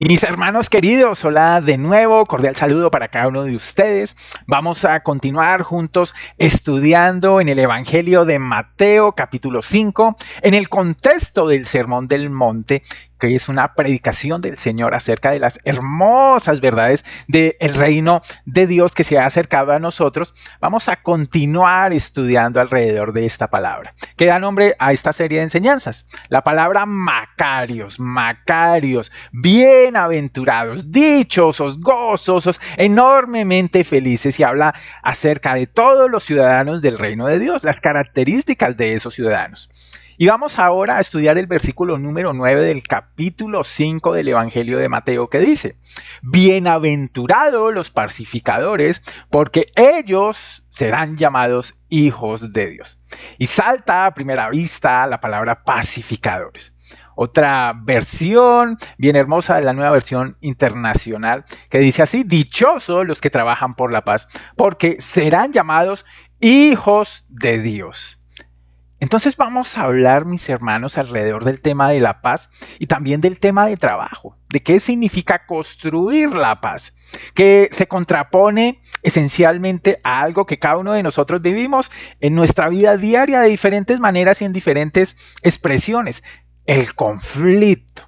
Mis hermanos queridos, hola de nuevo, cordial saludo para cada uno de ustedes. Vamos a continuar juntos estudiando en el Evangelio de Mateo, capítulo 5, en el contexto del Sermón del Monte, que es una predicación del Señor acerca de las hermosas verdades del reino de Dios que se ha acercado a nosotros. Vamos a continuar estudiando alrededor de esta palabra, que da nombre a esta serie de enseñanzas. La palabra Macarios, bienaventurados, dichosos, gozosos, enormemente felices, y habla acerca de todos los ciudadanos del reino de Dios, las características de esos ciudadanos. Y vamos ahora a estudiar el versículo número 9 del capítulo 5 del Evangelio de Mateo, que dice: bienaventurados los pacificadores, porque ellos serán llamados hijos de Dios. Y salta a primera vista la palabra pacificadores. Otra versión bien hermosa de la Nueva Versión Internacional, que dice así: dichosos los que trabajan por la paz, porque serán llamados hijos de Dios. Entonces vamos a hablar, mis hermanos, alrededor del tema de la paz y también del tema de trabajo, de qué significa construir la paz, que se contrapone esencialmente a algo que cada uno de nosotros vivimos en nuestra vida diaria de diferentes maneras y en diferentes expresiones: el conflicto.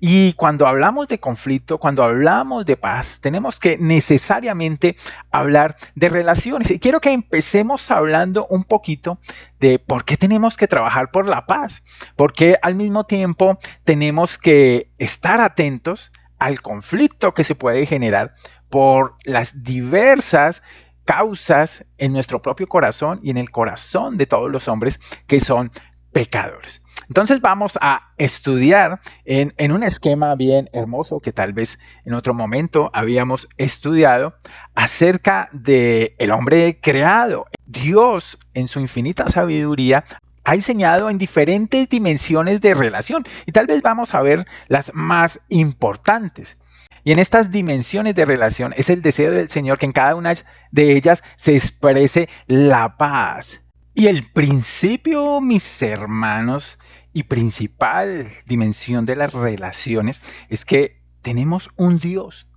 Y cuando hablamos de conflicto, cuando hablamos de paz, tenemos que necesariamente hablar de relaciones. Y quiero que empecemos hablando un poquito de por qué tenemos que trabajar por la paz, porque al mismo tiempo tenemos que estar atentos al conflicto que se puede generar por las diversas causas en nuestro propio corazón y en el corazón de todos los hombres que son pecadores. Entonces vamos a estudiar en un esquema bien hermoso que tal vez en otro momento habíamos estudiado acerca del hombre creado. Dios, en su infinita sabiduría, ha diseñado en diferentes dimensiones de relación, y tal vez vamos a ver las más importantes. Y en estas dimensiones de relación es el deseo del Señor que en cada una de ellas se exprese la paz. Y el principio, mis hermanos, y principal dimensión de las relaciones es que tenemos un Dios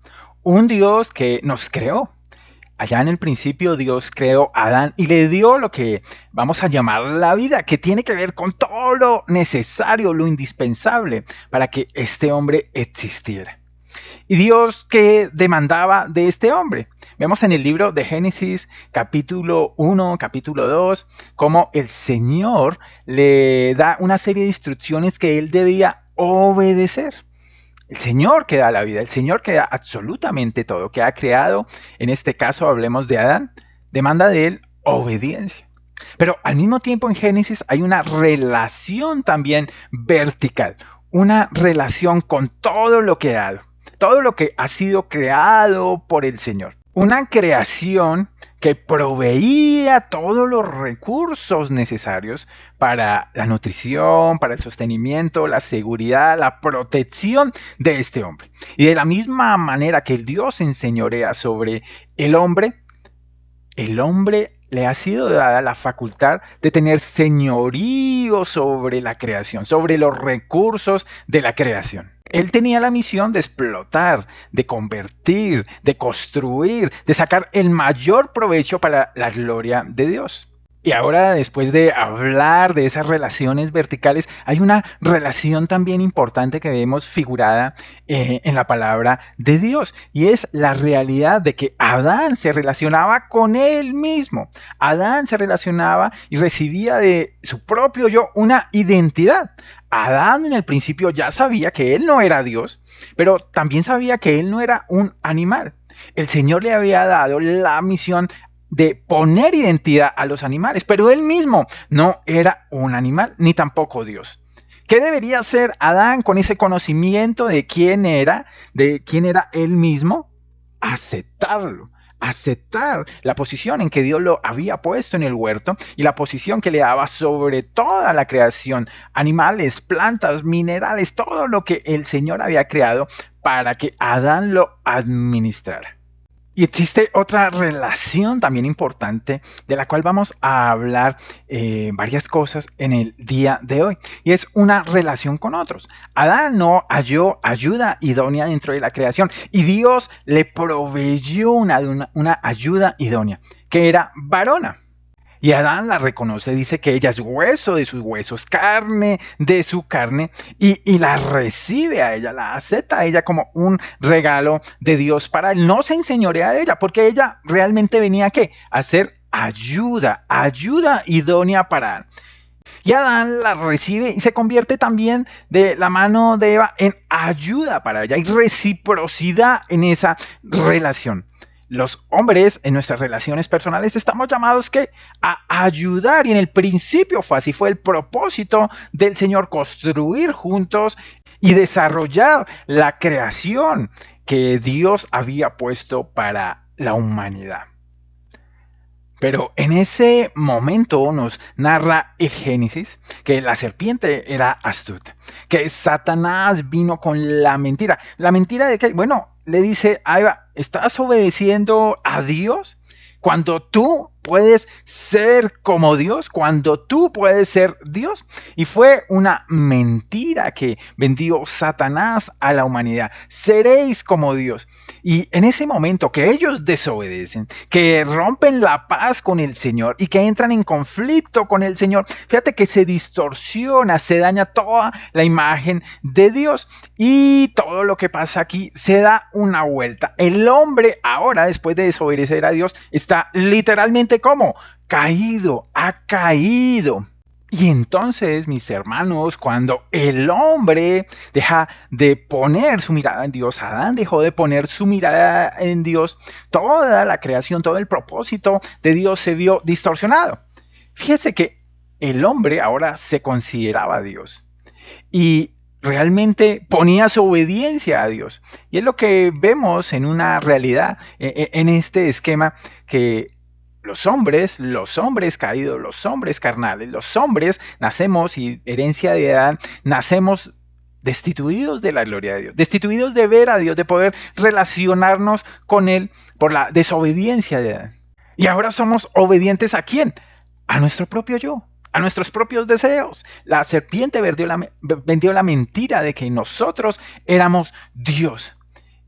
que nos creó. Allá en el principio Dios creó a Adán y le dio lo que vamos a llamar la vida, que tiene que ver con todo lo necesario, lo indispensable para que este hombre existiera. ¿Y Dios qué demandaba de este hombre? Vemos en el libro de Génesis, capítulo 1, capítulo 2, cómo el Señor le da una serie de instrucciones que él debía obedecer. El Señor que da la vida, el Señor que da absolutamente todo, que ha creado, en este caso hablemos de Adán, demanda de él obediencia. Pero al mismo tiempo en Génesis hay una relación también vertical, una relación con todo lo creado, todo lo que ha sido creado por el Señor. Una creación que proveía todos los recursos necesarios para la nutrición, para el sostenimiento, la seguridad, la protección de este hombre. Y de la misma manera que el Dios se enseñorea sobre el hombre le ha sido dada la facultad de tener señorío sobre la creación, sobre los recursos de la creación. Él tenía la misión de explotar, de convertir, de construir, de sacar el mayor provecho para la gloria de Dios. Y ahora, después de hablar de esas relaciones verticales, hay una relación también importante que vemos figurada en la palabra de Dios, y es la realidad de que Adán se relacionaba con él mismo. Adán se relacionaba y recibía de su propio yo una identidad. Adán en el principio ya sabía que él no era Dios, pero también sabía que él no era un animal. El Señor le había dado la misión de poner identidad a los animales, pero él mismo no era un animal, ni tampoco Dios. ¿Qué debería hacer Adán con ese conocimiento de quién era él mismo? Aceptarlo. Aceptar la posición en que Dios lo había puesto en el huerto y la posición que le daba sobre toda la creación, animales, plantas, minerales, todo lo que el Señor había creado para que Adán lo administrara. Y existe otra relación también importante de la cual vamos a hablar varias cosas en el día de hoy. Y es una relación con otros. Adán no halló ayuda idónea dentro de la creación y Dios le proveyó una ayuda idónea, que era varona. Y Adán la reconoce, dice que ella es hueso de sus huesos, carne de su carne, y la recibe a ella, la acepta a ella como un regalo de Dios para él. No se enseñorea de ella, porque ella realmente venía ¿a qué? A ser ayuda idónea para él. Y Adán la recibe y se convierte también de la mano de Eva en ayuda para ella. Hay reciprocidad en esa relación. Los hombres en nuestras relaciones personales estamos llamados ¿qué? A ayudar, y en el principio fue así, fue el propósito del Señor construir juntos y desarrollar la creación que Dios había puesto para la humanidad. Pero en ese momento nos narra el Génesis que la serpiente era astuta, que Satanás vino con la mentira. ¿La mentira de qué? Bueno, le dice a Eva, ¿estás obedeciendo a Dios? Cuando tú puedes ser como Dios, cuando tú puedes ser Dios. Y fue una mentira que vendió Satanás a la humanidad. Seréis como Dios. Y en ese momento que ellos desobedecen, que rompen la paz con el Señor y que entran en conflicto con el Señor, fíjate que se distorsiona, se daña toda la imagen de Dios y todo lo que pasa aquí se da una vuelta. El hombre ahora, después de desobedecer a Dios, está literalmente ¿cómo? Caído, ha caído. Y entonces, mis hermanos, cuando el hombre deja de poner su mirada en Dios, Adán dejó de poner su mirada en Dios, toda la creación, todo el propósito de Dios se vio distorsionado. Fíjese que el hombre ahora se consideraba Dios y realmente ponía su obediencia a Dios. Y es lo que vemos en una realidad, en este esquema que los hombres caídos, los hombres carnales, los hombres nacemos y herencia de Adán, nacemos destituidos de la gloria de Dios, destituidos de ver a Dios, de poder relacionarnos con Él por la desobediencia de Adán. Y ahora somos obedientes ¿a quién? A nuestro propio yo, a nuestros propios deseos. La serpiente vendió la mentira de que nosotros éramos Dios.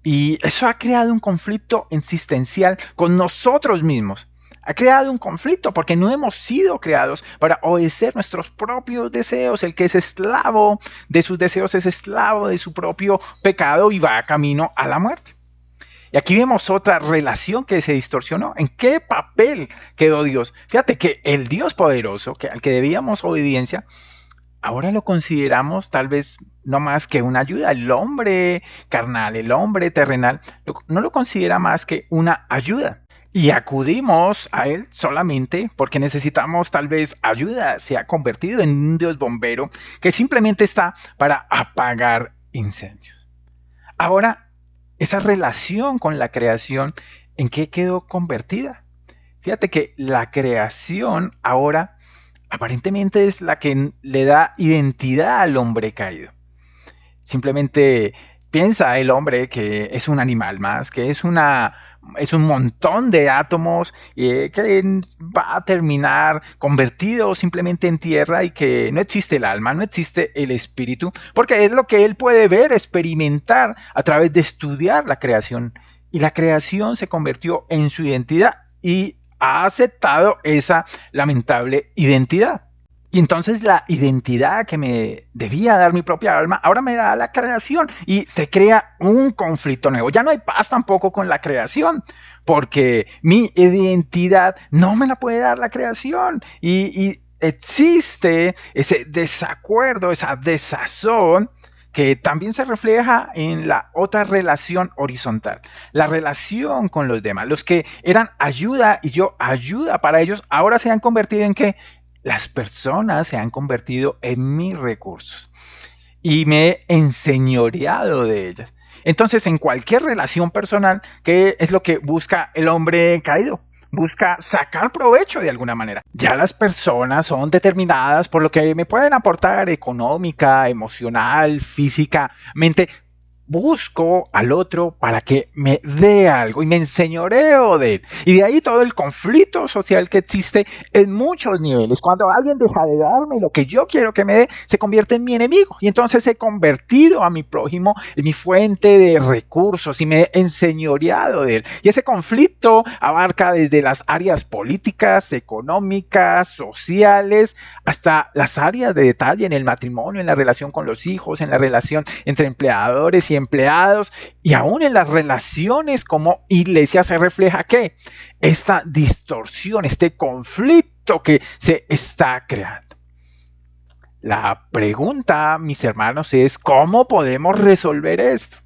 Y eso ha creado un conflicto existencial con nosotros mismos. Ha creado un conflicto porque no hemos sido creados para obedecer nuestros propios deseos. El que es esclavo de sus deseos es esclavo de su propio pecado y va camino a la muerte. Y aquí vemos otra relación que se distorsionó. ¿En qué papel quedó Dios? Fíjate que el Dios poderoso, al que debíamos obediencia, ahora lo consideramos tal vez no más que una ayuda. El hombre carnal, el hombre terrenal, no lo considera más que una ayuda. Y acudimos a Él solamente porque necesitamos tal vez ayuda. Se ha convertido en un Dios bombero que simplemente está para apagar incendios. Ahora, esa relación con la creación, ¿en qué quedó convertida? Fíjate que la creación ahora aparentemente es la que le da identidad al hombre caído. Simplemente piensa el hombre que es un animal más, que es un montón de átomos que va a terminar convertido simplemente en tierra y que no existe el alma, no existe el espíritu, porque es lo que él puede ver, experimentar a través de estudiar la creación. Y la creación se convirtió en su identidad y ha aceptado esa lamentable identidad. Y entonces la identidad que me debía dar mi propia alma, ahora me da la creación y se crea un conflicto nuevo. Ya no hay paz tampoco con la creación, porque mi identidad no me la puede dar la creación. Y existe ese desacuerdo, esa desazón que también se refleja en la otra relación horizontal, la relación con los demás. Los que eran ayuda y yo ayuda para ellos, ahora se han convertido en ¿qué? Las personas se han convertido en mis recursos y me he enseñoreado de ellas. Entonces, en cualquier relación personal, ¿qué es lo que busca el hombre caído? Busca sacar provecho de alguna manera. Ya las personas son determinadas por lo que me pueden aportar económica, emocional, físicamente. busco al otro para que me dé algo y me enseñoreo de él. Y de ahí todo el conflicto social que existe en muchos niveles. Cuando alguien deja de darme lo que yo quiero que me dé, se convierte en mi enemigo. Y entonces he convertido a mi prójimo en mi fuente de recursos y me he enseñoreado de él. Y ese conflicto abarca desde las áreas políticas, económicas, sociales, hasta las áreas de detalle en el matrimonio, en la relación con los hijos, en la relación entre empleadores y empleados, y aún en las relaciones como iglesia se refleja que esta distorsión, este conflicto que se está creando. La pregunta, mis hermanos, es ¿cómo podemos resolver esto?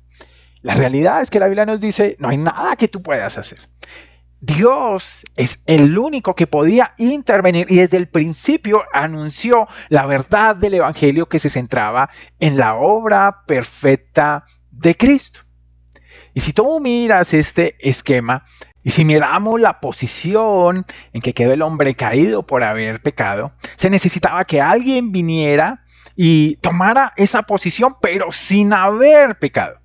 La realidad es que la Biblia nos dice, no hay nada que tú puedas hacer. Dios es el único que podía intervenir y desde el principio anunció la verdad del Evangelio que se centraba en la obra perfecta de Cristo. Y si tú miras este esquema y si miramos la posición en que quedó el hombre caído por haber pecado, se necesitaba que alguien viniera y tomara esa posición pero sin haber pecado.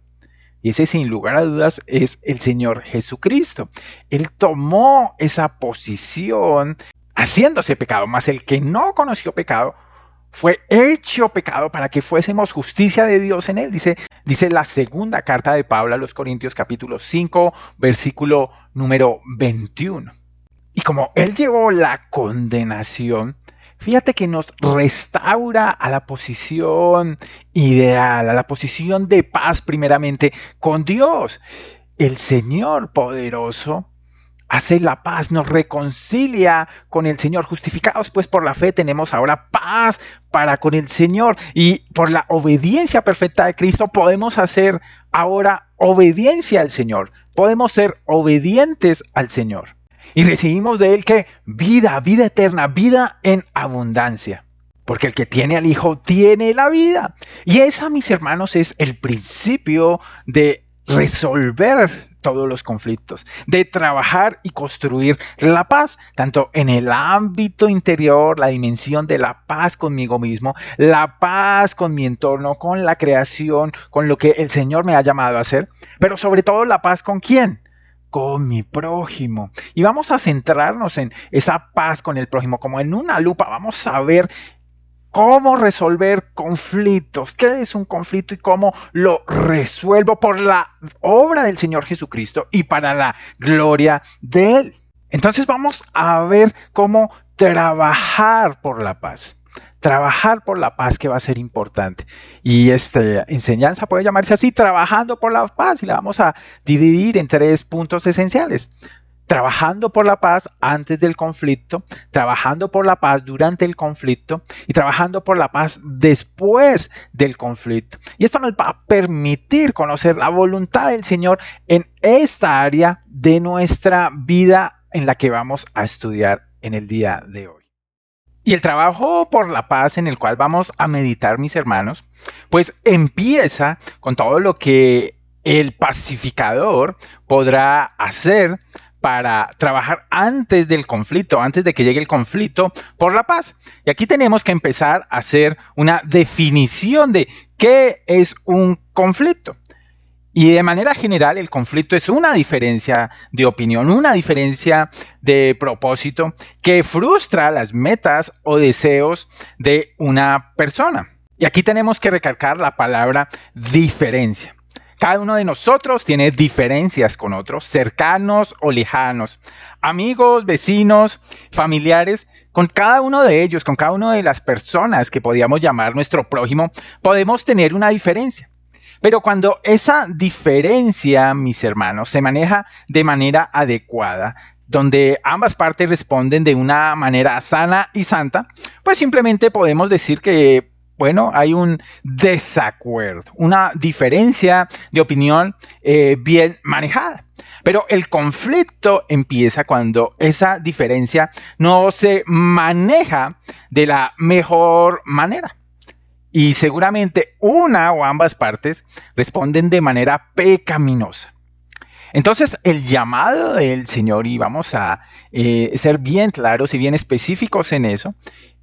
Y ese sin lugar a dudas es el Señor Jesucristo. Él tomó esa posición haciéndose pecado, mas el que no conoció pecado fue hecho pecado para que fuésemos justicia de Dios en él. Dice la segunda carta de Pablo a los Corintios capítulo 5, versículo número 21. Y como él llevó la condenación, fíjate que nos restaura a la posición ideal, a la posición de paz primeramente con Dios. El Señor poderoso hace la paz, nos reconcilia con el Señor. Justificados pues por la fe tenemos ahora paz para con el Señor. Y por la obediencia perfecta de Cristo podemos hacer ahora obediencia al Señor. Podemos ser obedientes al Señor. Y recibimos de Él que vida eterna, vida en abundancia. Porque el que tiene al Hijo tiene la vida. Y esa, mis hermanos, es el principio de resolver todos los conflictos, de trabajar y construir la paz, tanto en el ámbito interior, la dimensión de la paz conmigo mismo, la paz con mi entorno, con la creación, con lo que el Señor me ha llamado a hacer, pero sobre todo la paz con ¿quién? Con mi prójimo. Y vamos a centrarnos en esa paz con el prójimo, como en una lupa. Vamos a ver cómo resolver conflictos, qué es un conflicto y cómo lo resuelvo por la obra del Señor Jesucristo y para la gloria de Él. Entonces vamos a ver cómo trabajar por la paz. Trabajar por la paz, que va a ser importante. Y esta enseñanza puede llamarse así, trabajando por la paz, y la vamos a dividir en 3 puntos esenciales. Trabajando por la paz antes del conflicto, trabajando por la paz durante el conflicto y trabajando por la paz después del conflicto. Y esto nos va a permitir conocer la voluntad del Señor en esta área de nuestra vida en la que vamos a estudiar en el día de hoy. Y el trabajo por la paz en el cual vamos a meditar, mis hermanos, pues empieza con todo lo que el pacificador podrá hacer para trabajar antes del conflicto, antes de que llegue el conflicto por la paz. Y aquí tenemos que empezar a hacer una definición de qué es un conflicto. Y de manera general, el conflicto es una diferencia de opinión, una diferencia de propósito que frustra las metas o deseos de una persona. Y aquí tenemos que recalcar la palabra diferencia. Cada uno de nosotros tiene diferencias con otros, cercanos o lejanos, amigos, vecinos, familiares. Con cada uno de ellos, con cada una de las personas que podríamos llamar nuestro prójimo, podemos tener una diferencia. Pero cuando esa diferencia, mis hermanos, se maneja de manera adecuada, donde ambas partes responden de una manera sana y santa, pues simplemente podemos decir que, bueno, hay un desacuerdo, una diferencia de opinión bien manejada. Pero el conflicto empieza cuando esa diferencia no se maneja de la mejor manera. Y seguramente una o ambas partes responden de manera pecaminosa. Entonces, el llamado del Señor, y vamos a ser bien claros y bien específicos en eso,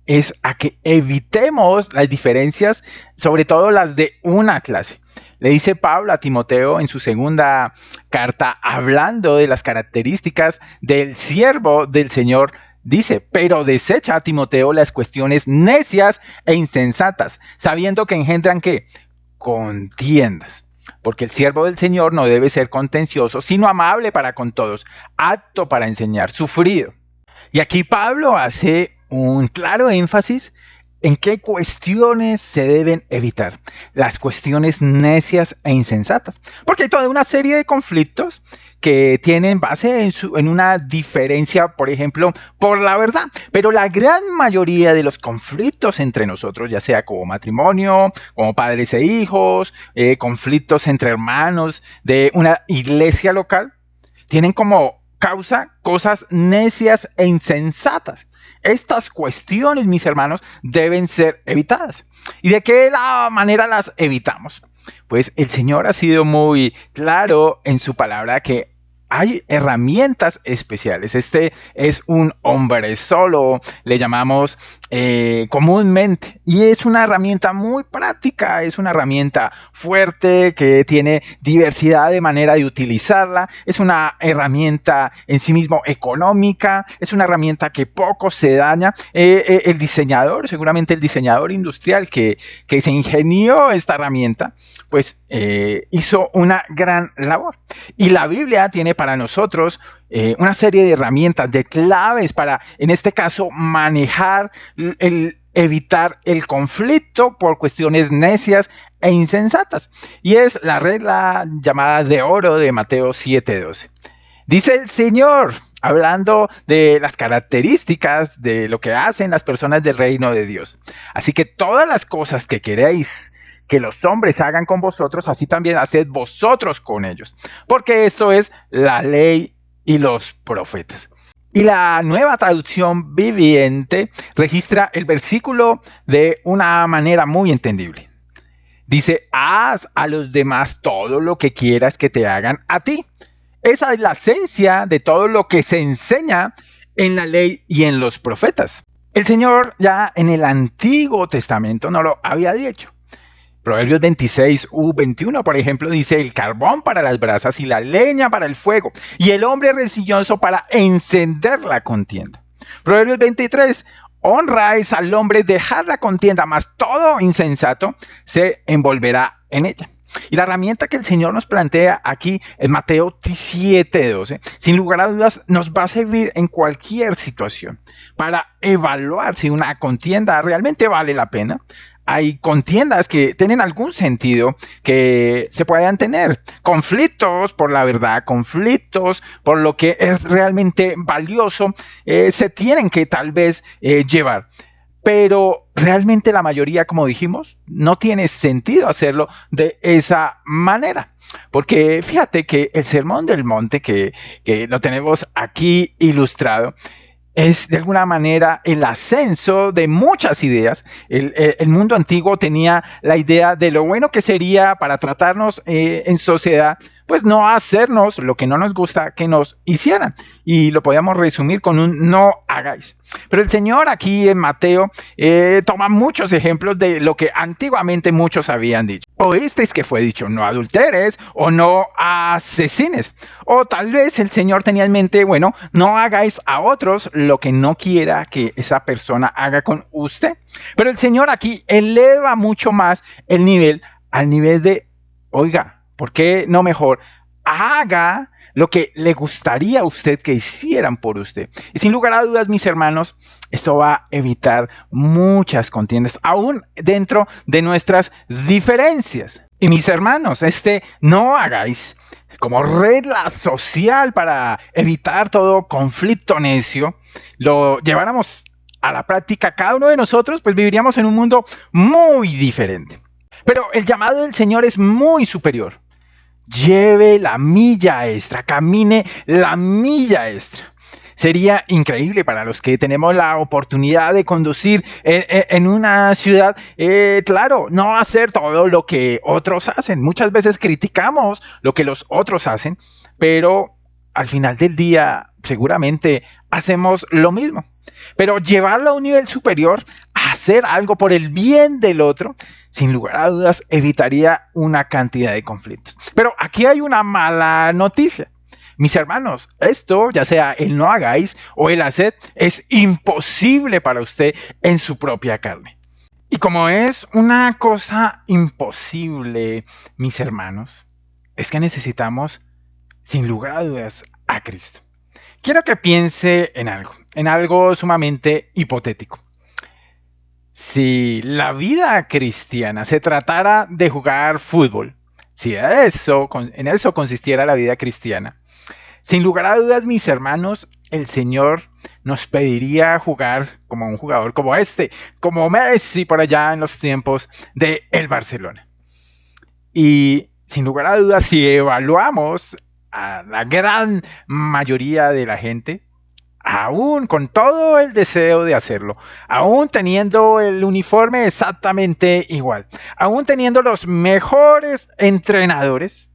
es a que evitemos las diferencias, sobre todo las de una clase. Le dice Pablo a Timoteo en su segunda carta, hablando de las características del siervo del Señor. Dice, pero desecha a Timoteo las cuestiones necias e insensatas, sabiendo que engendran ¿qué? Contiendas. Porque el siervo del Señor no debe ser contencioso, sino amable para con todos, apto para enseñar, sufrido. Y aquí Pablo hace un claro énfasis en qué cuestiones se deben evitar. Las cuestiones necias e insensatas. Porque hay toda una serie de conflictos que tienen base en una diferencia, por ejemplo, por la verdad. Pero la gran mayoría de los conflictos entre nosotros, ya sea como matrimonio, como padres e hijos, conflictos entre hermanos de una iglesia local, tienen como causa cosas necias e insensatas. Estas cuestiones, mis hermanos, deben ser evitadas. ¿Y de qué manera las evitamos? Pues el Señor ha sido muy claro en su palabra que hay herramientas especiales. Este es un hombre solo, le llamamos comúnmente, y es una herramienta muy práctica, es una herramienta fuerte que tiene diversidad de manera de utilizarla, es una herramienta en sí mismo económica, es una herramienta que poco se daña. El diseñador, seguramente el diseñador industrial que se ingenió esta herramienta, pues hizo una gran labor. Y la Biblia tiene para nosotros una serie de herramientas, de claves para, en este caso, manejar evitar el conflicto por cuestiones necias e insensatas. Y es la regla llamada de oro de Mateo 7:12. Dice el Señor, hablando de las características de lo que hacen las personas del reino de Dios. Así que todas las cosas que queréis que los hombres hagan con vosotros, así también haced vosotros con ellos. Porque esto es la ley y los profetas. Y la Nueva Traducción Viviente registra el versículo de una manera muy entendible. Dice, haz a los demás todo lo que quieras que te hagan a ti. Esa es la esencia de todo lo que se enseña en la ley y en los profetas. El Señor ya en el Antiguo Testamento no lo había dicho. Proverbios 26:21, por ejemplo, dice, el carbón para las brasas y la leña para el fuego, y el hombre rencilloso para encender la contienda. Proverbios 23, honra es al hombre dejar la contienda, mas todo insensato se envolverá en ella. Y la herramienta que el Señor nos plantea aquí en Mateo 7:12, sin lugar a dudas, nos va a servir en cualquier situación para evaluar si una contienda realmente vale la pena. Hay contiendas que tienen algún sentido que se puedan tener. Conflictos por la verdad, conflictos por lo que es realmente valioso, se tienen que tal vez llevar. Pero realmente la mayoría, como dijimos, no tiene sentido hacerlo de esa manera. Porque fíjate que el Sermón del Monte, que lo tenemos aquí ilustrado, es de alguna manera el ascenso de muchas ideas. El mundo antiguo tenía la idea de lo bueno que sería para tratarnos en sociedad, pues no hacernos lo que no nos gusta que nos hicieran. Y lo podíamos resumir con un no hagáis. Pero el Señor aquí en Mateo toma muchos ejemplos de lo que antiguamente muchos habían dicho. Oísteis que fue dicho, no adulteres o no asesines. O tal vez el Señor tenía en mente, bueno, no hagáis a otros lo que no quiera que esa persona haga con usted. Pero el Señor aquí eleva mucho más el nivel al nivel de, oiga, ¿por qué no mejor haga lo que le gustaría a usted que hicieran por usted? Y sin lugar a dudas, mis hermanos, esto va a evitar muchas contiendas, aún dentro de nuestras diferencias. Y mis hermanos, no hagáis como regla social para evitar todo conflicto necio, lo lleváramos a la práctica cada uno de nosotros, pues viviríamos en un mundo muy diferente. Pero el llamado del Señor es muy superior. Lleve la milla extra, camine la milla extra. Sería increíble para los que tenemos la oportunidad de conducir en una ciudad, claro, no hacer todo lo que otros hacen. Muchas veces criticamos lo que los otros hacen, pero al final del día seguramente hacemos lo mismo. Pero llevarlo a un nivel superior, hacer algo por el bien del otro, sin lugar a dudas, evitaría una cantidad de conflictos. Pero aquí hay una mala noticia. Mis hermanos, esto, ya sea el no hagáis o el haced, es imposible para usted en su propia carne. Y como es una cosa imposible, mis hermanos, es que necesitamos, sin lugar a dudas, a Cristo. Quiero que piense en algo sumamente hipotético. Si la vida cristiana se tratara de jugar fútbol, si en eso consistiera la vida cristiana, sin lugar a dudas, mis hermanos, el Señor nos pediría jugar como un jugador como como Messi por allá en los tiempos de el Barcelona. Y sin lugar a dudas, si evaluamos a la gran mayoría de la gente, aún con todo el deseo de hacerlo, aún teniendo el uniforme exactamente igual, aún teniendo los mejores entrenadores,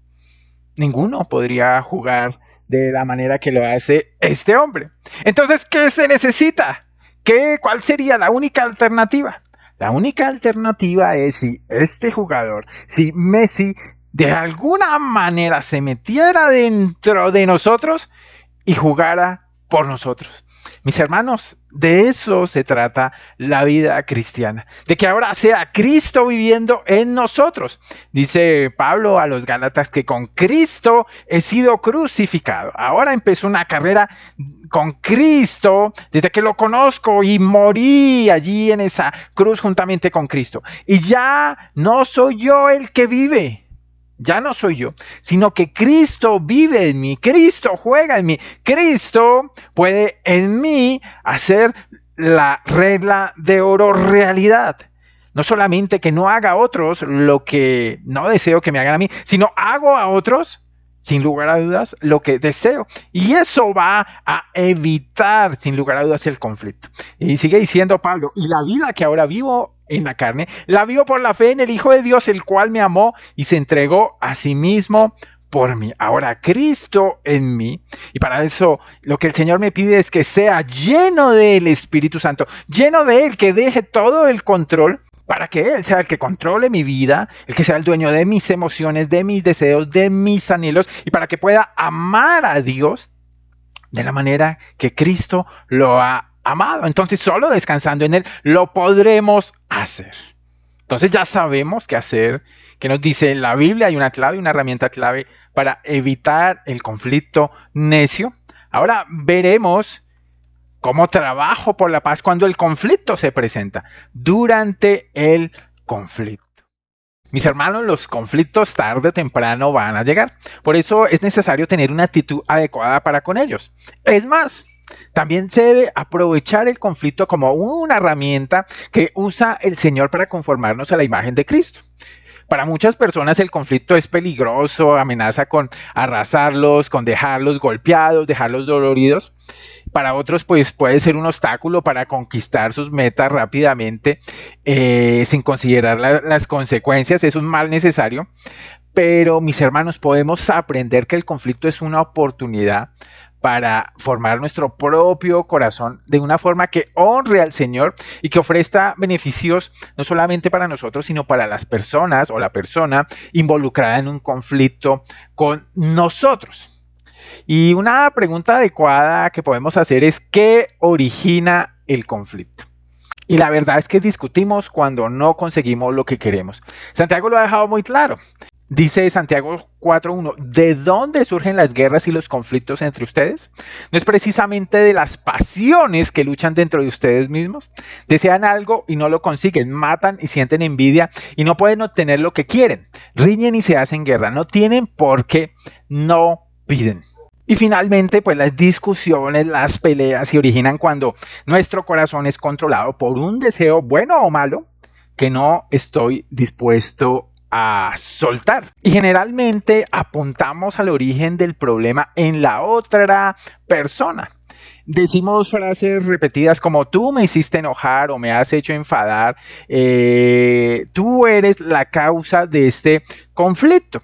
ninguno podría jugar de la manera que lo hace este hombre. Entonces, ¿qué se necesita? ¿Cuál sería la única alternativa? La única alternativa es si este jugador, si Messi, de alguna manera se metiera dentro de nosotros y jugara por nosotros. Mis hermanos, de eso se trata la vida cristiana, de que ahora sea Cristo viviendo en nosotros. Dice Pablo a los Gálatas que con Cristo he sido crucificado. Ahora empezó una carrera con Cristo desde que lo conozco y morí allí en esa cruz juntamente con Cristo. Y ya no soy yo el que vive. Ya no soy yo, sino que Cristo vive en mí, Cristo juega en mí, Cristo puede en mí hacer la regla de oro realidad. No solamente que no haga a otros lo que no deseo que me hagan a mí, sino hago a otros, sin lugar a dudas, lo que deseo. Y eso va a evitar, sin lugar a dudas, el conflicto. Y sigue diciendo Pablo, y la vida que ahora vivo en la carne, la vivo por la fe en el Hijo de Dios, el cual me amó y se entregó a sí mismo por mí. Ahora Cristo en mí, y para eso lo que el Señor me pide es que sea lleno del Espíritu Santo, lleno de Él, que deje todo el control, para que Él sea el que controle mi vida, el que sea el dueño de mis emociones, de mis deseos, de mis anhelos, y para que pueda amar a Dios de la manera que Cristo lo ha amado. Entonces, solo descansando en Él lo podremos hacer. Entonces ya sabemos qué hacer, que nos dice la Biblia, hay una clave, una herramienta clave para evitar el conflicto necio. Ahora veremos cómo trabajo por la paz cuando el conflicto se presenta, durante el conflicto. Mis hermanos, los conflictos tarde o temprano van a llegar. Por eso es necesario tener una actitud adecuada para con ellos. Es más, también se debe aprovechar el conflicto como una herramienta que usa el Señor para conformarnos a la imagen de Cristo. Para muchas personas el conflicto es peligroso, amenaza con arrasarlos, con dejarlos golpeados, dejarlos doloridos. Para otros pues puede ser un obstáculo para conquistar sus metas rápidamente, sin considerar las consecuencias. Es un mal necesario. Pero mis hermanos, podemos aprender que el conflicto es una oportunidad para formar nuestro propio corazón de una forma que honre al Señor y que ofrezca beneficios no solamente para nosotros, sino para las personas o la persona involucrada en un conflicto con nosotros. Y una pregunta adecuada que podemos hacer es: ¿qué origina el conflicto? Y la verdad es que discutimos cuando no conseguimos lo que queremos. Santiago lo ha dejado muy claro. Dice Santiago 4.1, ¿de dónde surgen las guerras y los conflictos entre ustedes? ¿No es precisamente de las pasiones que luchan dentro de ustedes mismos? Desean algo y no lo consiguen, matan y sienten envidia y no pueden obtener lo que quieren. Riñen y se hacen guerra, no tienen porque no piden. Y finalmente, pues las discusiones, las peleas se originan cuando nuestro corazón es controlado por un deseo, bueno o malo, que no estoy dispuesto a soltar. Y generalmente apuntamos al origen del problema en la otra persona. Decimos frases repetidas como: tú me hiciste enojar o me has hecho enfadar, tú eres la causa de este conflicto.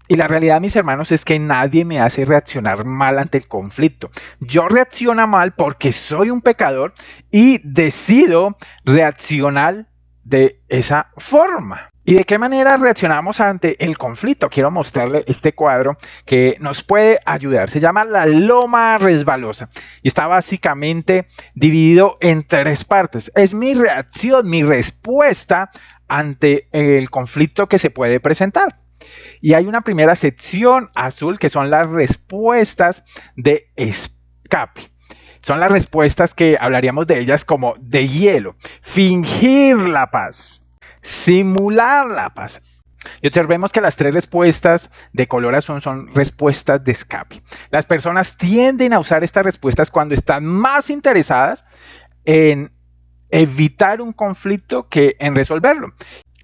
Y la realidad, mis hermanos, es que nadie me hace reaccionar mal ante el conflicto. Yo reacciono mal porque soy un pecador y decido reaccionar de esa forma. ¿Y de qué manera reaccionamos ante el conflicto? Quiero mostrarle este cuadro que nos puede ayudar. Se llama la loma resbalosa y está básicamente dividido en tres partes. Es mi reacción, mi respuesta ante el conflicto que se puede presentar. Y hay una primera sección azul que son las respuestas de escape. Son las respuestas que hablaríamos de ellas como de hielo. Fingir la paz. Simular la paz. Y observemos que las tres respuestas de color azul son respuestas de escape. Las personas tienden a usar estas respuestas cuando están más interesadas en evitar un conflicto que en resolverlo.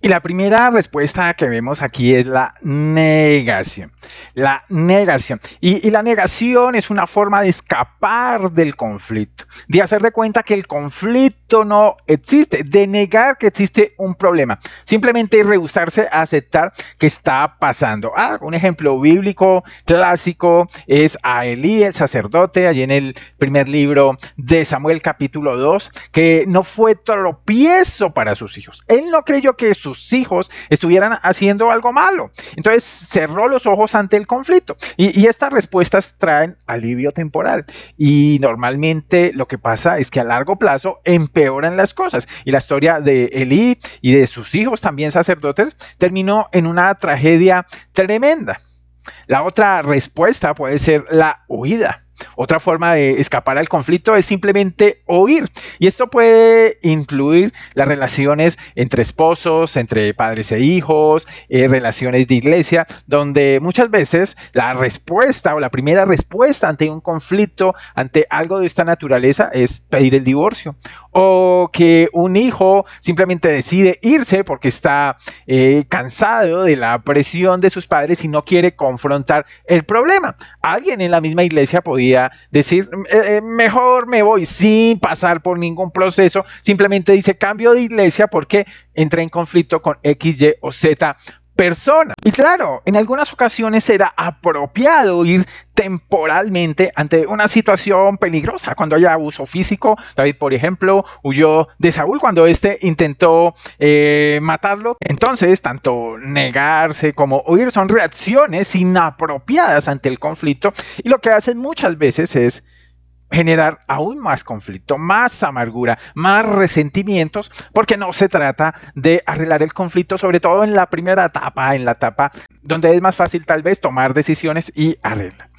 Y la primera respuesta que vemos aquí es la negación. La negación. Y la negación es una forma de escapar del conflicto, de hacer de cuenta que el conflicto no existe, de negar que existe un problema. Simplemente rehusarse a aceptar que está pasando. Un ejemplo bíblico clásico es a Elí, el sacerdote, allí en el primer libro de Samuel, capítulo 2, que no fue tropiezo para sus hijos. Él no creyó que sus hijos estuvieran haciendo algo malo. Entonces cerró los ojos ante el conflicto. Y estas respuestas traen alivio temporal. Y normalmente lo que pasa es que a largo plazo empeoran las cosas. Y la historia de Elí y de sus hijos, también sacerdotes, terminó en una tragedia tremenda. La otra respuesta puede ser la huida. Otra forma de escapar al conflicto es simplemente huir. Y esto puede incluir las relaciones entre esposos, entre padres e hijos, relaciones de iglesia, donde muchas veces la respuesta o la primera respuesta ante un conflicto, ante algo de esta naturaleza, es pedir el divorcio. O que un hijo simplemente decide irse porque está cansado de la presión de sus padres y no quiere confrontar el problema. Alguien en la misma iglesia podía decir, mejor me voy sin pasar por ningún proceso, simplemente dice cambio de iglesia porque entré en conflicto con X, Y o Z persona. Y claro, en algunas ocasiones era apropiado ir temporalmente ante una situación peligrosa, cuando haya abuso físico. David, por ejemplo, huyó de Saúl cuando éste intentó matarlo. Entonces, tanto negarse como huir son reacciones inapropiadas ante el conflicto, y lo que hacen muchas veces es generar aún más conflicto, más amargura, más resentimientos, porque no se trata de arreglar el conflicto, sobre todo en la primera etapa, en la etapa donde es más fácil tal vez tomar decisiones y arreglar.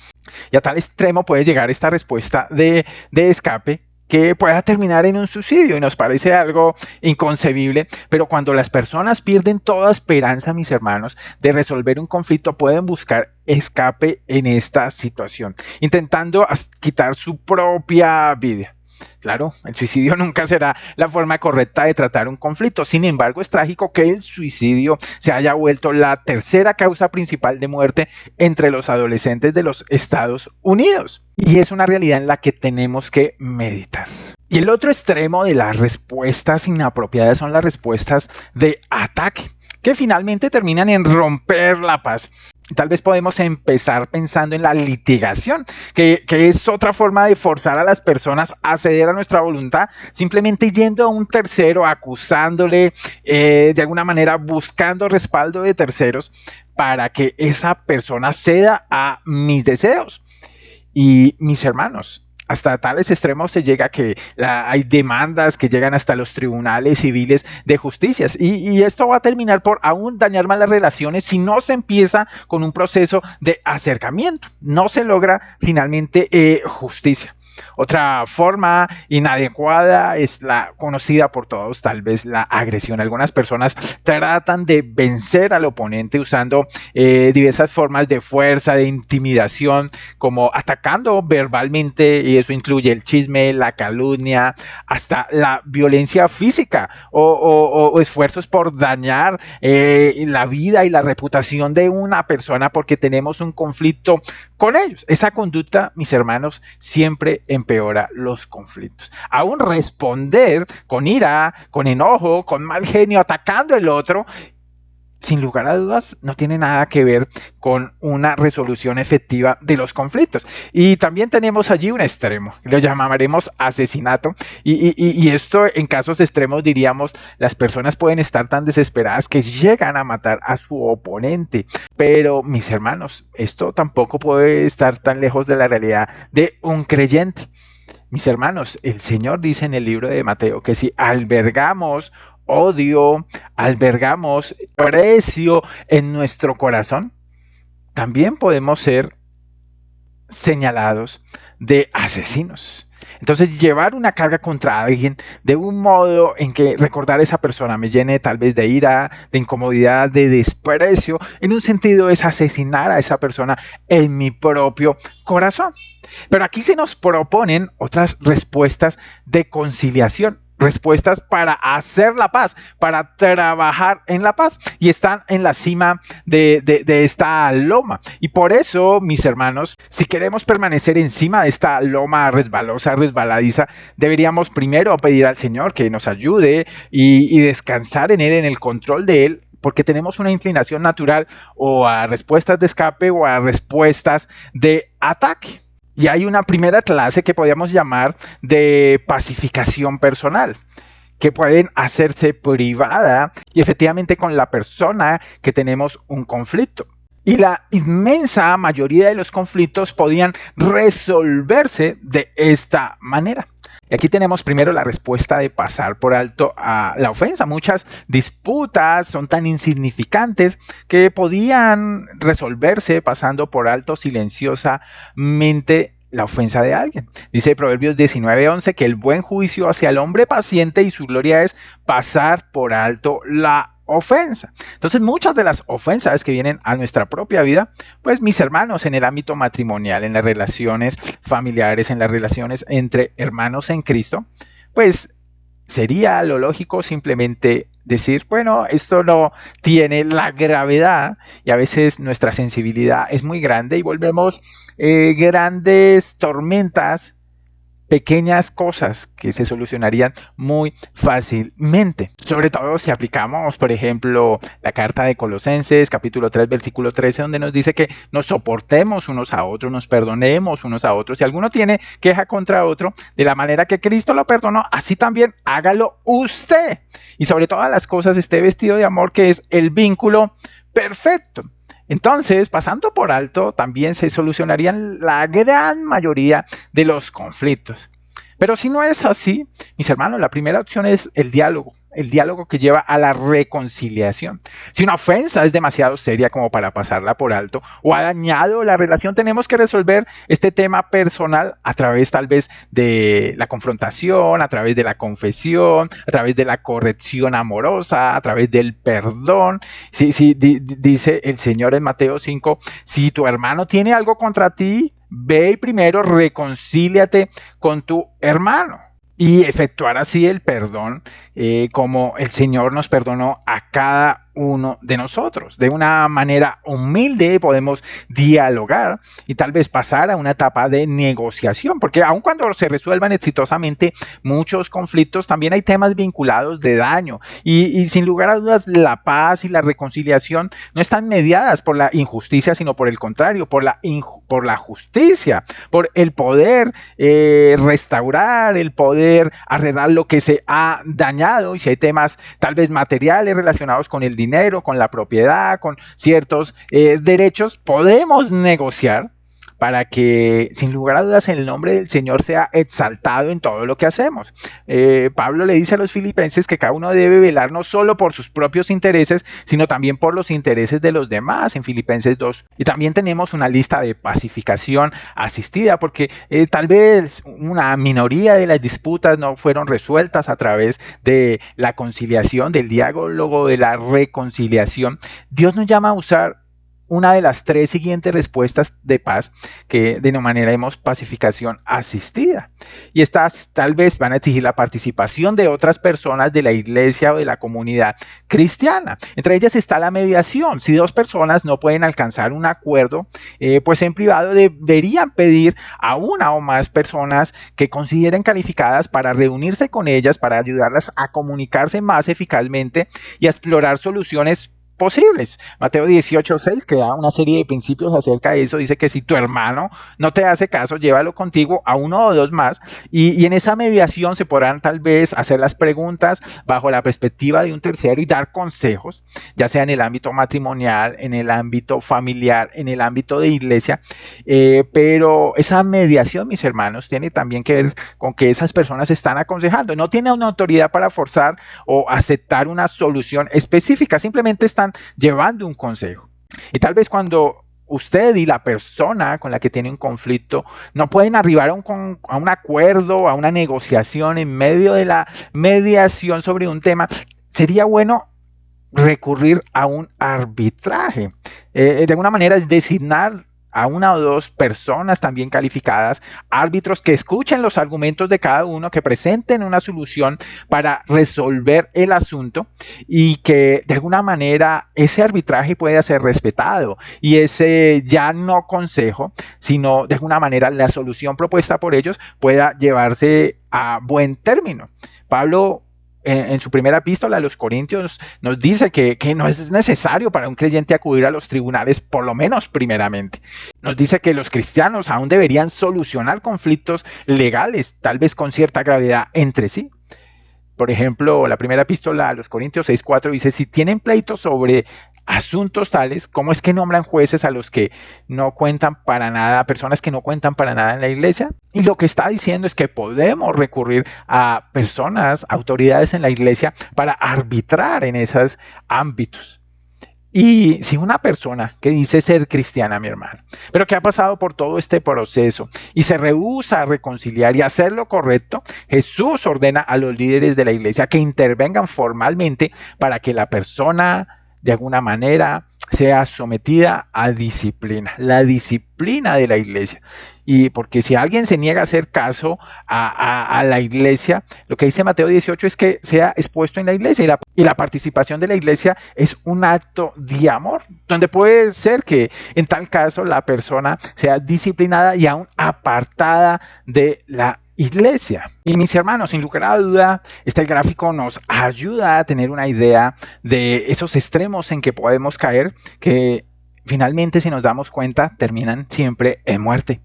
Y a tal extremo puede llegar esta respuesta de escape que pueda terminar en un suicidio, y nos parece algo inconcebible, pero cuando las personas pierden toda esperanza, mis hermanos, de resolver un conflicto, pueden buscar escape en esta situación, intentando quitar su propia vida. Claro, el suicidio nunca será la forma correcta de tratar un conflicto. Sin embargo, es trágico que el suicidio se haya vuelto la tercera causa principal de muerte entre los adolescentes de los Estados Unidos. Y es una realidad en la que tenemos que meditar. Y el otro extremo de las respuestas inapropiadas son las respuestas de ataque, que finalmente terminan en romper la paz. Tal vez podemos empezar pensando en la litigación, que es otra forma de forzar a las personas a ceder a nuestra voluntad, simplemente yendo a un tercero, acusándole, de alguna manera buscando respaldo de terceros para que esa persona ceda a mis deseos. Y mis hermanos, hasta tales extremos se llega que hay demandas que llegan hasta los tribunales civiles de justicia, y esto va a terminar por aún dañar más las relaciones si no se empieza con un proceso de acercamiento. No se logra finalmente justicia. Otra forma inadecuada es la conocida por todos, tal vez la agresión. Algunas personas tratan de vencer al oponente usando diversas formas de fuerza, de intimidación, como atacando verbalmente, y eso incluye el chisme, la calumnia, hasta la violencia física o esfuerzos por dañar la vida y la reputación de una persona porque tenemos un conflicto con ellos. Esa conducta, mis hermanos, siempre empeora los conflictos. Aún responder con ira, con enojo, con mal genio, atacando al otro, sin lugar a dudas, no tiene nada que ver con una resolución efectiva de los conflictos. Y también tenemos allí un extremo, lo llamaremos asesinato, y esto en casos extremos diríamos, las personas pueden estar tan desesperadas que llegan a matar a su oponente. Pero mis hermanos, esto tampoco puede estar tan lejos de la realidad de un creyente. Mis hermanos, el Señor dice en el libro de Mateo que si albergamos odio, albergamos precio en nuestro corazón, también podemos ser señalados de asesinos. Entonces, llevar una carga contra alguien de un modo en que recordar a esa persona me llene tal vez de ira, de incomodidad, de desprecio, en un sentido es asesinar a esa persona en mi propio corazón. Pero aquí se nos proponen otras respuestas de conciliación, respuestas para hacer la paz, para trabajar en la paz, y están en la cima de esta loma. Y por eso, mis hermanos, si queremos permanecer encima de esta loma resbalosa, resbaladiza, deberíamos primero pedir al Señor que nos ayude y descansar en Él, en el control de Él, porque tenemos una inclinación natural o a respuestas de escape o a respuestas de ataque. Y hay una primera clase que podríamos llamar de pacificación personal, que pueden hacerse privada y efectivamente con la persona que tenemos un conflicto. Y la inmensa mayoría de los conflictos podían resolverse de esta manera. Y aquí tenemos primero la respuesta de pasar por alto a la ofensa. Muchas disputas son tan insignificantes que podían resolverse pasando por alto silenciosamente la ofensa de alguien. Dice Proverbios 19:11 que el buen juicio hacia el hombre paciente y su gloria es pasar por alto la ofensa. Entonces, muchas de las ofensas que vienen a nuestra propia vida, pues mis hermanos, en el ámbito matrimonial, en las relaciones familiares, en las relaciones entre hermanos en Cristo, pues sería lo lógico simplemente decir, bueno, esto no tiene la gravedad, y a veces nuestra sensibilidad es muy grande y volvemos grandes tormentas, pequeñas cosas que se solucionarían muy fácilmente. Sobre todo si aplicamos, por ejemplo, la carta de Colosenses, capítulo 3, versículo 13, donde nos dice que nos soportemos unos a otros, nos perdonemos unos a otros. Si alguno tiene queja contra otro, de la manera que Cristo lo perdonó, así también hágalo usted. Y sobre todas las cosas, esté vestido de amor, que es el vínculo perfecto. Entonces, pasando por alto, también se solucionarían la gran mayoría de los conflictos. Pero si no es así, mis hermanos, la primera opción es el diálogo que lleva a la reconciliación. Si una ofensa es demasiado seria como para pasarla por alto o ha dañado la relación, tenemos que resolver este tema personal a través tal vez de la confrontación, a través de la confesión, a través de la corrección amorosa, a través del perdón. Dice el Señor en Mateo 5, si tu hermano tiene algo contra ti, ve y primero reconcíliate con tu hermano y efectuar así el perdón como el Señor nos perdonó a cada uno de nosotros. De una manera humilde podemos dialogar y tal vez pasar a una etapa de negociación, porque aun cuando se resuelvan exitosamente muchos conflictos, también hay temas vinculados de daño y sin lugar a dudas la paz y la reconciliación no están mediadas por la injusticia, sino por el contrario, por la justicia, por el poder restaurar, el poder arreglar lo que se ha dañado. Y si hay temas tal vez materiales relacionados con el dinero, con la propiedad, con ciertos derechos, podemos negociar para que, sin lugar a dudas, el nombre del Señor sea exaltado en todo lo que hacemos. Pablo le dice a los filipenses que cada uno debe velar no solo por sus propios intereses, sino también por los intereses de los demás, en Filipenses 2. Y también tenemos una lista de pacificación asistida, porque tal vez una minoría de las disputas no fueron resueltas a través de la conciliación, del diálogo, de la reconciliación. Dios nos llama a usar una de las 3 siguientes respuestas de paz que denominaremos pacificación asistida. Y estas tal vez van a exigir la participación de otras personas de la iglesia o de la comunidad cristiana. Entre ellas está la mediación. Si 2 personas no pueden alcanzar un acuerdo, pues en privado deberían pedir a una o más personas que consideren calificadas para reunirse con ellas, para ayudarlas a comunicarse más eficazmente y a explorar soluciones posibles. Mateo 18:6, que da una serie de principios acerca de eso, dice que si tu hermano no te hace caso, llévalo contigo a uno o dos más, y en esa mediación se podrán tal vez hacer las preguntas bajo la perspectiva de un tercero y dar consejos, ya sea en el ámbito matrimonial, en el ámbito familiar, en el ámbito de iglesia, pero esa mediación, mis hermanos, tiene también que ver con que esas personas están aconsejando, no tienen una autoridad para forzar o aceptar una solución específica, simplemente están llevando un consejo. Y tal vez cuando usted y la persona con la que tiene un conflicto no pueden arribar a un acuerdo, a una negociación en medio de la mediación sobre un tema, sería bueno recurrir a un arbitraje. De alguna manera es designar a una o dos personas también calificadas, árbitros que escuchen los argumentos de cada uno, que presenten una solución para resolver el asunto y que de alguna manera ese arbitraje pueda ser respetado y ese ya no consejo, sino de alguna manera la solución propuesta por ellos pueda llevarse a buen término. Pablo en su primera epístola a los Corintios nos dice que no es necesario para un creyente acudir a los tribunales, por lo menos primeramente. Nos dice que los cristianos aún deberían solucionar conflictos legales, tal vez con cierta gravedad entre sí. Por ejemplo, la primera epístola a los Corintios 6:4 dice, si tienen pleitos sobre asuntos tales, ¿cómo es que nombran jueces a los que no cuentan para nada, personas que no cuentan para nada en la iglesia? Y lo que está diciendo es que podemos recurrir a personas, autoridades en la iglesia para arbitrar en esos ámbitos. Y si una persona que dice ser cristiana, mi hermano, pero que ha pasado por todo este proceso y se rehúsa a reconciliar y hacer lo correcto, Jesús ordena a los líderes de la iglesia que intervengan formalmente para que la persona de alguna manera sea sometida a disciplina, la disciplina de la iglesia. Y porque si alguien se niega a hacer caso a la iglesia, lo que dice Mateo 18 es que sea expuesto en la iglesia y la participación de la iglesia es un acto de amor, donde puede ser que en tal caso la persona sea disciplinada y aún apartada de la iglesia. Y mis hermanos, sin lugar a duda, este gráfico nos ayuda a tener una idea de esos extremos en que podemos caer, que finalmente, si nos damos cuenta, terminan siempre en muerte.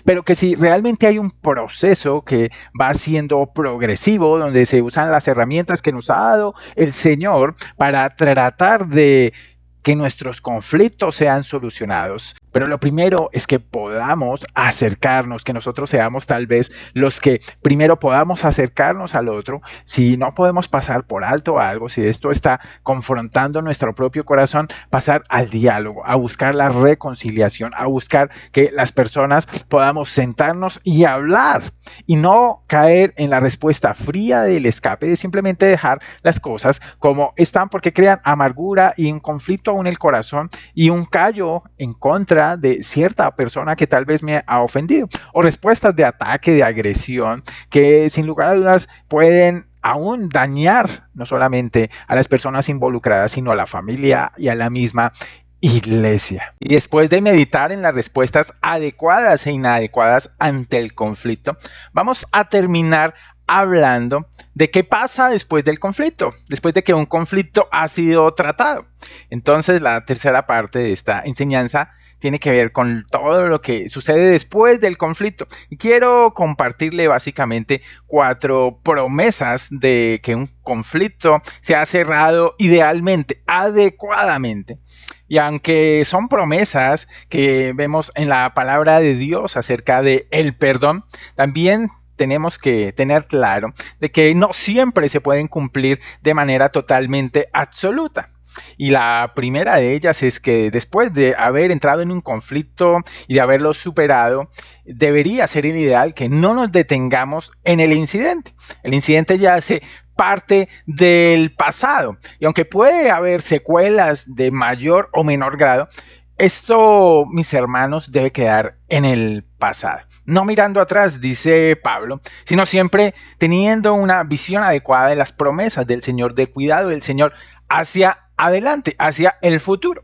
Pero que si realmente hay un proceso que va siendo progresivo, donde se usan las herramientas que nos ha dado el Señor para tratar de que nuestros conflictos sean solucionados. Pero lo primero es que podamos acercarnos, que nosotros seamos tal vez los que primero podamos acercarnos al otro. Si no podemos pasar por alto algo, si esto está confrontando nuestro propio corazón, pasar al diálogo, a buscar la reconciliación, a buscar que las personas podamos sentarnos y hablar y no caer en la respuesta fría del escape de simplemente dejar las cosas como están, porque crean amargura y un conflicto aún en el corazón y un callo en contra de cierta persona que tal vez me ha ofendido, o respuestas de ataque, de agresión, que sin lugar a dudas pueden aún dañar no solamente a las personas involucradas, sino a la familia y a la misma iglesia. Y después de meditar en las respuestas adecuadas e inadecuadas ante el conflicto, vamos a terminar hablando de qué pasa después del conflicto, después de que un conflicto ha sido tratado. Entonces, la tercera parte de esta enseñanza tiene que ver con todo lo que sucede después del conflicto. Y quiero compartirle básicamente 4 promesas de que un conflicto se ha cerrado idealmente, adecuadamente. Y aunque son promesas que vemos en la palabra de Dios acerca de el perdón, también tenemos que tener claro de que no siempre se pueden cumplir de manera totalmente absoluta. Y la primera de ellas es que después de haber entrado en un conflicto y de haberlo superado, debería ser el ideal que no nos detengamos en el incidente. El incidente ya hace parte del pasado y aunque puede haber secuelas de mayor o menor grado, esto, mis hermanos, debe quedar en el pasado. No mirando atrás, dice Pablo, sino siempre teniendo una visión adecuada de las promesas del Señor, del cuidado del Señor hacia adelante, hacia el futuro.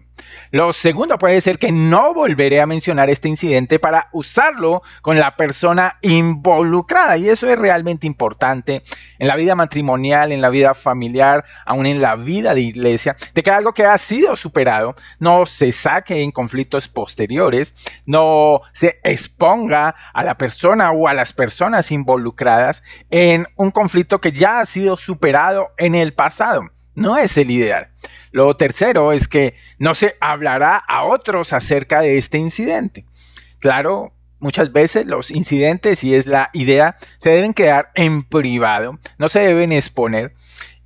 Lo segundo puede ser que no volveré a mencionar este incidente para usarlo con la persona involucrada. Y eso es realmente importante en la vida matrimonial, en la vida familiar, aún en la vida de iglesia, de que algo que ha sido superado no se saque en conflictos posteriores, no se exponga a la persona o a las personas involucradas en un conflicto que ya ha sido superado en el pasado. No es el ideal. Lo tercero es que no se hablará a otros acerca de este incidente. Claro, muchas veces los incidentes, y es la idea, se deben quedar en privado, no se deben exponer.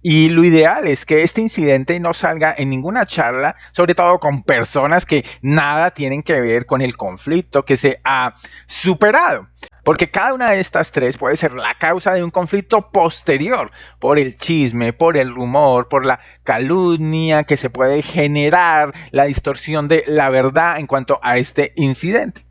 Y lo ideal es que este incidente no salga en ninguna charla, sobre todo con personas que nada tienen que ver con el conflicto que se ha superado. Porque cada una de estas tres puede ser la causa de un conflicto posterior, por el chisme, por el rumor, por la calumnia que se puede generar, la distorsión de la verdad en cuanto a este incidente.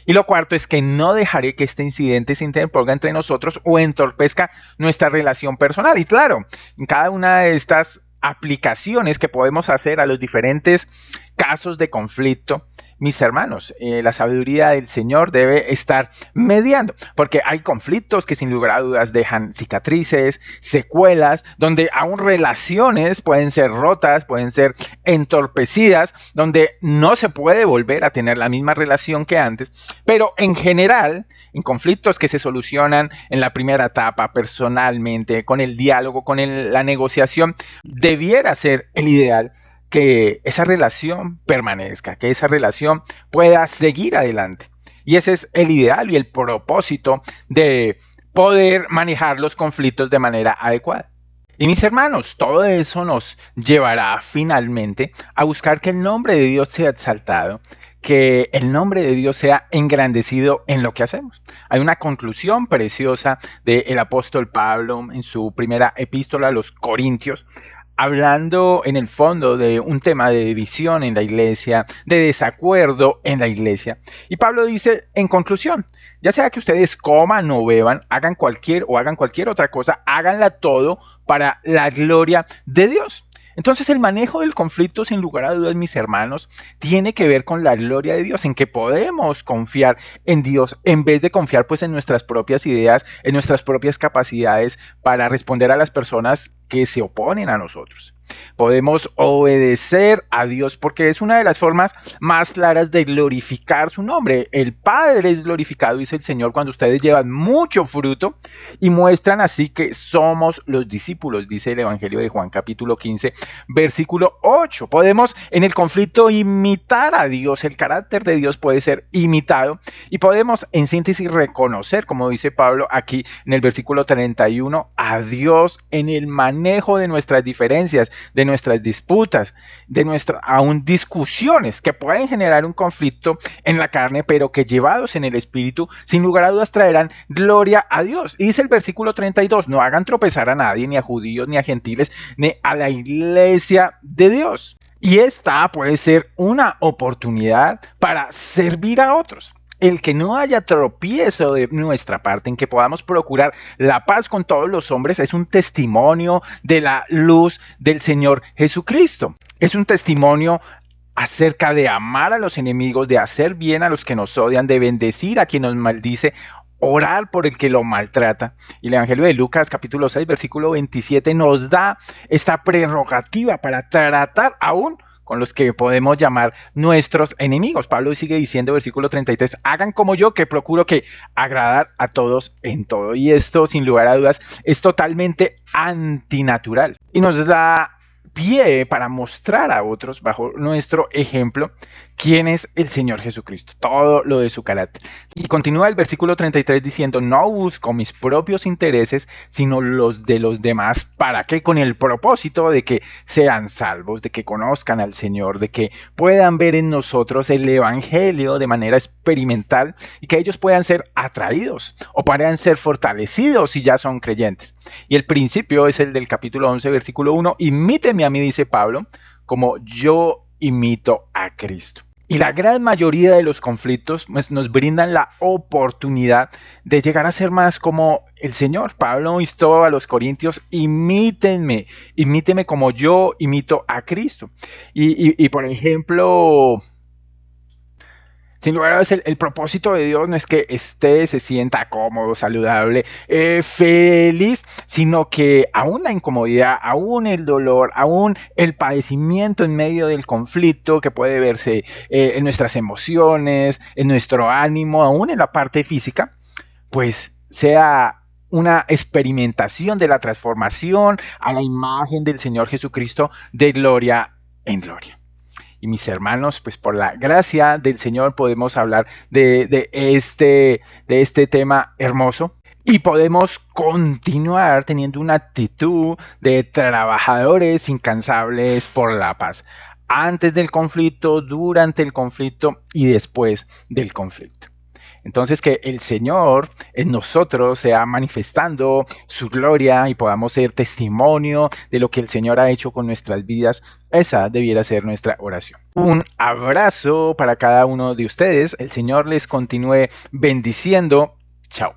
Y lo cuarto es que no dejaré que este incidente se interponga entre nosotros o entorpezca nuestra relación personal. Y claro, en cada una de estas aplicaciones que podemos hacer a los diferentes casos de conflicto, mis hermanos, la sabiduría del Señor debe estar mediando, porque hay conflictos que sin lugar a dudas dejan cicatrices, secuelas, donde aún relaciones pueden ser rotas, pueden ser entorpecidas, donde no se puede volver a tener la misma relación que antes, pero en general, en conflictos que se solucionan en la primera etapa personalmente, con el diálogo, con la negociación, debiera ser el ideal que esa relación permanezca, que esa relación pueda seguir adelante. Y ese es el ideal y el propósito de poder manejar los conflictos de manera adecuada. Y mis hermanos, todo eso nos llevará finalmente a buscar que el nombre de Dios sea exaltado, que el nombre de Dios sea engrandecido en lo que hacemos. Hay una conclusión preciosa del apóstol Pablo en su primera epístola a los Corintios, hablando en el fondo de un tema de división en la iglesia, de desacuerdo en la iglesia. Y Pablo dice, en conclusión, ya sea que ustedes coman o beban, hagan cualquier otra cosa, háganla todo para la gloria de Dios. Entonces el manejo del conflicto, sin lugar a dudas, mis hermanos, tiene que ver con la gloria de Dios, en que podemos confiar en Dios en vez de confiar pues en nuestras propias ideas, en nuestras propias capacidades para responder a las personas que se oponen a nosotros. Podemos obedecer a Dios porque es una de las formas más claras de glorificar su nombre. El Padre es glorificado, dice el Señor, cuando ustedes llevan mucho fruto y muestran así que somos los discípulos, dice el Evangelio de Juan capítulo 15, versículo 8. Podemos en el conflicto imitar a Dios, el carácter de Dios puede ser imitado y podemos en síntesis reconocer, como dice Pablo aquí en el versículo 31, a Dios en el manejo de nuestras diferencias, de nuestras disputas, de nuestras aún discusiones que pueden generar un conflicto en la carne, pero que llevados en el espíritu, sin lugar a dudas traerán gloria a Dios. Y dice el versículo 32, no hagan tropezar a nadie, ni a judíos, ni a gentiles, ni a la iglesia de Dios. Y esta puede ser una oportunidad para servir a otros. El que no haya tropiezo de nuestra parte, en que podamos procurar la paz con todos los hombres, es un testimonio de la luz del Señor Jesucristo. Es un testimonio acerca de amar a los enemigos, de hacer bien a los que nos odian, de bendecir a quien nos maldice, orar por el que lo maltrata. Y el Evangelio de Lucas capítulo 6 versículo 27 nos da esta prerrogativa para tratar aún con los que podemos llamar nuestros enemigos. Pablo sigue diciendo, versículo 33, hagan como yo, que procuro que agradar a todos en todo. Y esto, sin lugar a dudas, es totalmente antinatural. Y nos da pie para mostrar a otros, bajo nuestro ejemplo, quién es el Señor Jesucristo, todo lo de su carácter. Y continúa el versículo 33 diciendo, no busco mis propios intereses, sino los de los demás. ¿Para qué? Con el propósito de que sean salvos, de que conozcan al Señor, de que puedan ver en nosotros el Evangelio de manera experimental y que ellos puedan ser atraídos o puedan ser fortalecidos si ya son creyentes. Y el principio es el del capítulo 11, versículo 1, imíteme a mí, dice Pablo, como yo imito a Cristo. Y la gran mayoría de los conflictos pues, nos brindan la oportunidad de llegar a ser más como el Señor. Pablo instó a los corintios, imítenme como yo imito a Cristo. Por ejemplo, sin lugar a dudas, el propósito de Dios no es que se sienta cómodo, saludable, feliz, sino que aún la incomodidad, aún el dolor, aún el padecimiento en medio del conflicto que puede verse en nuestras emociones, en nuestro ánimo, aún en la parte física, pues sea una experimentación de la transformación a la imagen del Señor Jesucristo de gloria en gloria. Y mis hermanos, pues por la gracia del Señor podemos hablar de este tema hermoso y podemos continuar teniendo una actitud de trabajadores incansables por la paz, antes del conflicto, durante el conflicto y después del conflicto. Entonces que el Señor en nosotros sea manifestando su gloria y podamos ser testimonio de lo que el Señor ha hecho con nuestras vidas. Esa debiera ser nuestra oración. Un abrazo para cada uno de ustedes. El Señor les continúe bendiciendo. Chao.